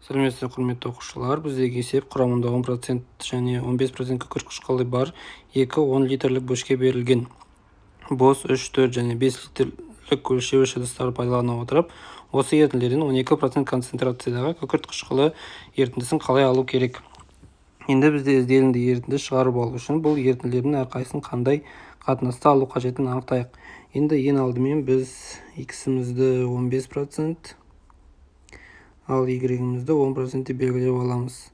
Сәлеметсіздер құрметті оқушылар, біздегі есеп құрамында 10% және 15% күкірт қышқылы бар 2-10 литрлік бөшке берілген. Бос 3, 4 және 5 литрлік өлшеуіш ыдыстарды пайдалана отырып, осы ерітінділерден 12% концентрациядағы күкірт қышқылы ерітіндісін қалай алу керек? Енді бізде ізделінді ерітінді шығарып алу үшін бұл ерітінділердің әрқайсысын қандай қатынаста алу қажетін анықтайық. Енді ең алдымен біз x-імізді 15%, ал y-імізді 10% белгілеп аламыз.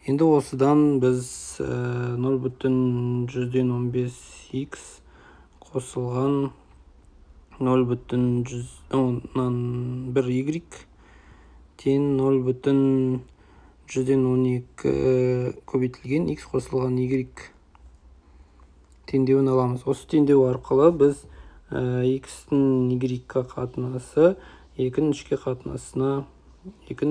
Енді осыдан біз 0,15x қосылған 0,1y тең 0,112 көбейтілген x қосылған y теңдеуін аламыз. Осы теңдеу арқылы біз x-тің y-ға қатынасы 2-ның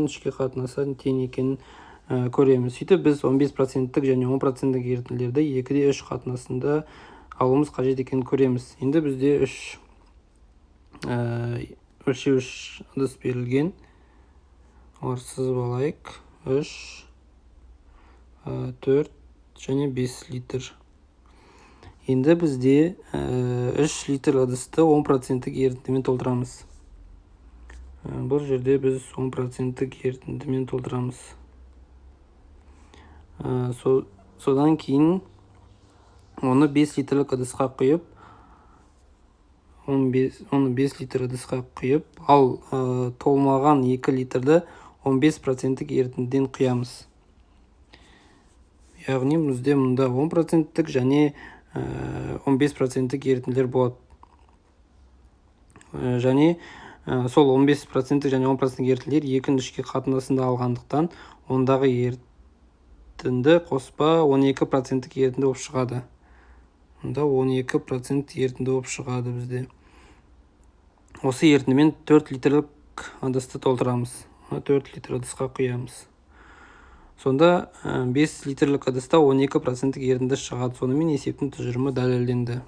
3-ке қатынасы тең екенін көреміз. Сөйтіп біз 15%-тік және 10%-тік ерітінділерді 2-де 3 қатынасында алуымыз қажет екенін көреміз. Енді бізде 3 өлшеуіш ыдыс берілген. Олар сызып алайық. 3, 4 және 5 литр. Енді бізде 3 литр ыдысты 10%-тік ерітіндімен толтырамыз. Бұл жерде біз 10%-тік ерітіндімен толтырамыз. Содан кейін оны 5 литрлік ыдысқа құйып, ал толмаған 2 литрді 15%-тік ерітіндіден құямыз. Яғни бізде мұнда 10%-тік және 15%-тік ерітінділер болады. Және сол 15% және 10% ерітінділер 2-ның 3-ке қатынасында алғандықтан, ондағы ерітінді қоспа 12%-тік ерітінді болып шығады. Онда 12% ерітінді болып шығады бізде. Осы ерітіндімен 4 литрлік ыдысты толтырамыз. 4 литр ыдысқа құямыз. Сонда 5 литрлік ыдыста 12%-тік ерітінді шығады. Сонымен есептің тұжырымы дәлелденді.